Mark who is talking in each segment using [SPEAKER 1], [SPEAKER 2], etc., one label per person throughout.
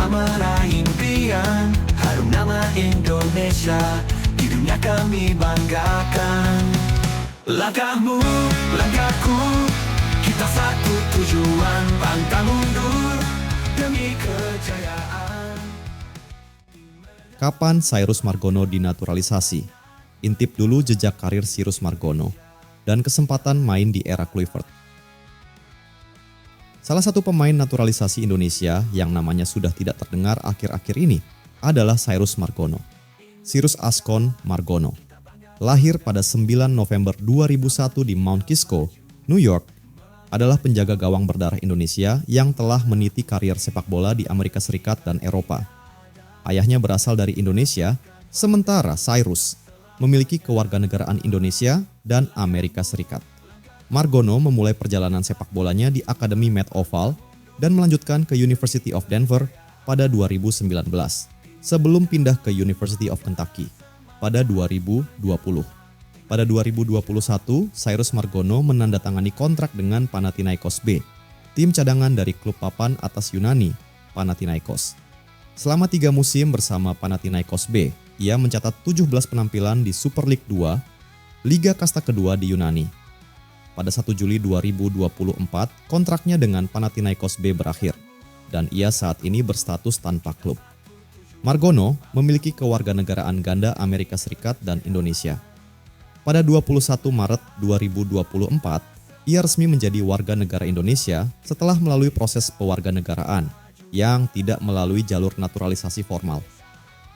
[SPEAKER 1] meraih impian. Harum nama Indonesia, di dunia kami banggakan. Langkahmu, langkahku, kita satu tujuan. Pantang mundur demi kejayaan.
[SPEAKER 2] Kapan Cyrus Margono dinaturalisasi? Intip dulu jejak karir Cyrus Margono dan kesempatan main di era Kluivert. Salah satu pemain naturalisasi Indonesia yang namanya sudah tidak terdengar akhir-akhir ini adalah Cyrus Margono. Cyrus Ascon Margono. Lahir pada 9 November 2001 di Mount Kisco, New York, adalah penjaga gawang berdarah Indonesia yang telah meniti karier sepak bola di Amerika Serikat dan Eropa. Ayahnya berasal dari Indonesia, sementara Cyrus memiliki kewarganegaraan Indonesia dan Amerika Serikat. Margono memulai perjalanan sepak bolanya di Akademi Matt Oval dan melanjutkan ke University of Denver pada 2019, sebelum pindah ke University of Kentucky pada 2020. Pada 2021, Cyrus Margono menandatangani kontrak dengan Panathinaikos B, tim cadangan dari klub papan atas Yunani, Panathinaikos. Selama 3 musim bersama Panathinaikos B, ia mencatat 17 penampilan di Super League 2, Liga Kasta kedua di Yunani. Pada 1 Juli 2024, kontraknya dengan Panathinaikos B berakhir, dan ia saat ini berstatus tanpa klub. Margono memiliki kewarganegaraan ganda Amerika Serikat dan Indonesia. Pada 21 Maret 2024, ia resmi menjadi warga negara Indonesia setelah melalui proses pewarganegaraan yang tidak melalui jalur naturalisasi formal.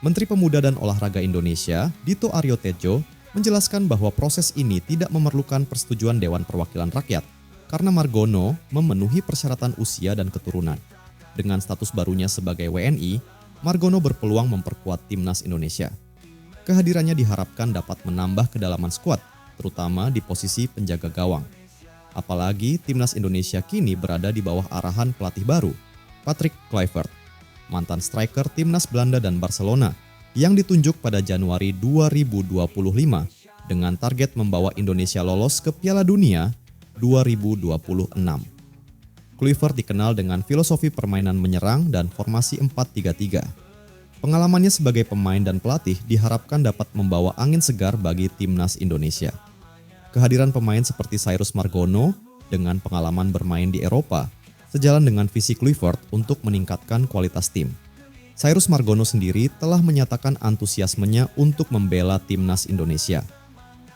[SPEAKER 2] Menteri Pemuda dan Olahraga Indonesia, Dito Aryo Tejo, menjelaskan bahwa proses ini tidak memerlukan persetujuan Dewan Perwakilan Rakyat karena Margono memenuhi persyaratan usia dan keturunan. Dengan status barunya sebagai WNI, Margono berpeluang memperkuat timnas Indonesia. Kehadirannya diharapkan dapat menambah kedalaman skuad, terutama di posisi penjaga gawang. Apalagi timnas Indonesia kini berada di bawah arahan pelatih baru, Patrick Kluivert, mantan striker timnas Belanda dan Barcelona, yang ditunjuk pada Januari 2025 dengan target membawa Indonesia lolos ke Piala Dunia 2026. Kluivert dikenal dengan filosofi permainan menyerang dan formasi 4-3-3. Pengalamannya sebagai pemain dan pelatih diharapkan dapat membawa angin segar bagi timnas Indonesia. Kehadiran pemain seperti Cyrus Margono dengan pengalaman bermain di Eropa sejalan dengan visi Kluivert untuk meningkatkan kualitas tim. Cyrus Margono sendiri telah menyatakan antusiasmenya untuk membela timnas Indonesia.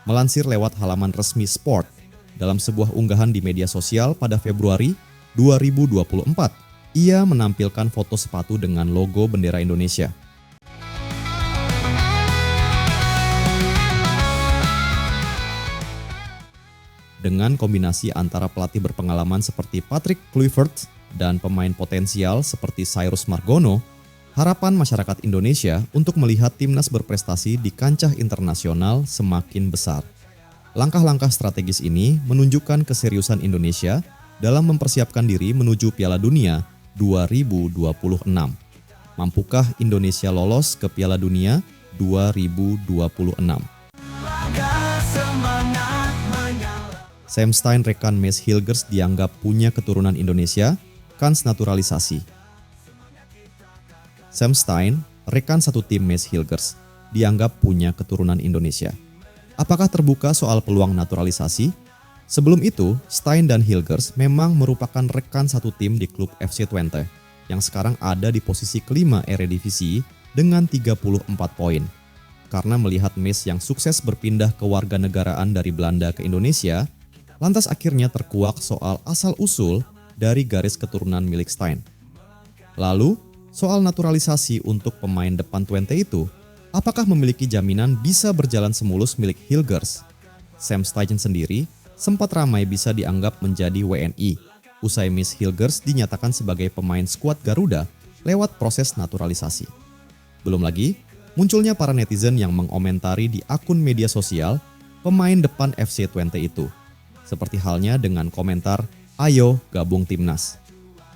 [SPEAKER 2] Melansir lewat halaman resmi Sport, dalam sebuah unggahan di media sosial pada Februari 2024, ia menampilkan foto sepatu dengan logo bendera Indonesia. Dengan kombinasi antara pelatih berpengalaman seperti Patrick Kluivert dan pemain potensial seperti Cyrus Margono, harapan masyarakat Indonesia untuk melihat timnas berprestasi di kancah internasional semakin besar. Langkah-langkah strategis ini menunjukkan keseriusan Indonesia dalam mempersiapkan diri menuju Piala Dunia 2026. Mampukah Indonesia lolos ke Piala Dunia 2026? Sam Stein rekan Mace Hilgers dianggap punya keturunan Indonesia, kans naturalisasi. Sam Stein, rekan satu tim Mace Hilgers, dianggap punya keturunan Indonesia. Apakah terbuka soal peluang naturalisasi? Sebelum itu, Stein dan Hilgers memang merupakan rekan satu tim di klub FC Twente, yang sekarang ada di posisi kelima Eredivisie dengan 34 poin. Karena melihat Mace yang sukses berpindah ke warganegaraan dari Belanda ke Indonesia, lantas akhirnya terkuak soal asal-usul dari garis keturunan milik Stein. Lalu, soal naturalisasi untuk pemain depan Twente itu, apakah memiliki jaminan bisa berjalan semulus milik Hilgers? Sam Stein sendiri sempat ramai bisa dianggap menjadi WNI, usai Miss Hilgers dinyatakan sebagai pemain skuad Garuda lewat proses naturalisasi. Belum lagi, munculnya para netizen yang mengomentari di akun media sosial pemain depan FC Twente itu, seperti halnya dengan komentar, "Ayo gabung timnas."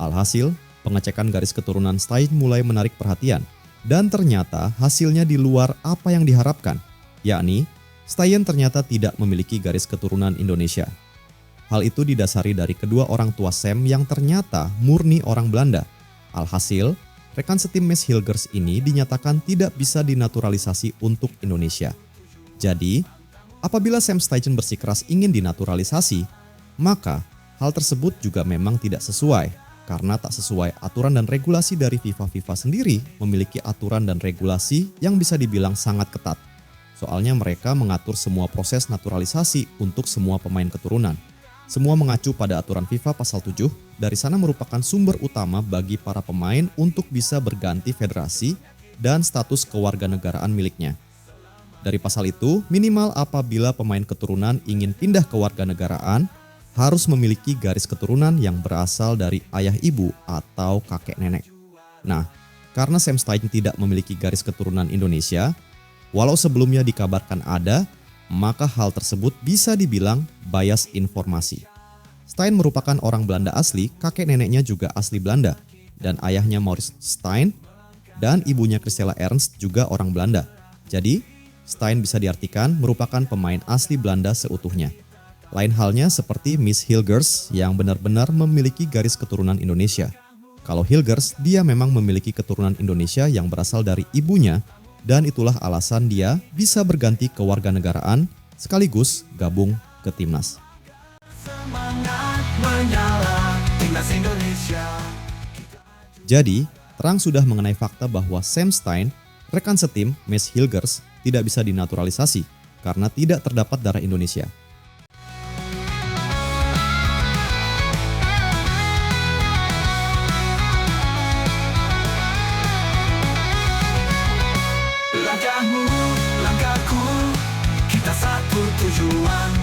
[SPEAKER 2] Alhasil, pengecekan garis keturunan Stein mulai menarik perhatian, dan ternyata hasilnya di luar apa yang diharapkan, yakni Stein ternyata tidak memiliki garis keturunan Indonesia. Hal itu didasari dari kedua orang tua Sam yang ternyata murni orang Belanda. Alhasil, rekan setim Mads Hilgers ini dinyatakan tidak bisa dinaturalisasi untuk Indonesia. Jadi, apabila Sam Steichen bersikeras ingin dinaturalisasi, maka hal tersebut juga memang tidak sesuai, karena tak sesuai aturan dan regulasi dari FIFA sendiri memiliki aturan dan regulasi yang bisa dibilang sangat ketat. Soalnya mereka mengatur semua proses naturalisasi untuk semua pemain keturunan. Semua mengacu pada aturan FIFA pasal 7, dari sana merupakan sumber utama bagi para pemain untuk bisa berganti federasi dan status kewarganegaraan miliknya. Dari pasal itu, minimal apabila pemain keturunan ingin pindah kewarganegaraan, harus memiliki garis keturunan yang berasal dari ayah ibu atau kakek nenek. Nah, karena Sam Steichen tidak memiliki garis keturunan Indonesia, walau sebelumnya dikabarkan ada, maka hal tersebut bisa dibilang bias informasi. Stein merupakan orang Belanda asli, kakek neneknya juga asli Belanda, dan ayahnya Maurice Stein dan ibunya Christella Ernst juga orang Belanda. Jadi, Stein bisa diartikan merupakan pemain asli Belanda seutuhnya. Lain halnya seperti Miss Hilgers yang benar-benar memiliki garis keturunan Indonesia. Kalau Hilgers, dia memang memiliki keturunan Indonesia yang berasal dari ibunya, dan itulah alasan dia bisa berganti kewarganegaraan sekaligus gabung ke timnas.
[SPEAKER 1] Semangat menyala timnas Indonesia.
[SPEAKER 2] Jadi, terang sudah mengenai fakta bahwa Sam Stein, rekan setim Mads Hilgers, tidak bisa dinaturalisasi karena tidak terdapat darah Indonesia.
[SPEAKER 1] Langkahmu, langkahku, kita satu tujuan.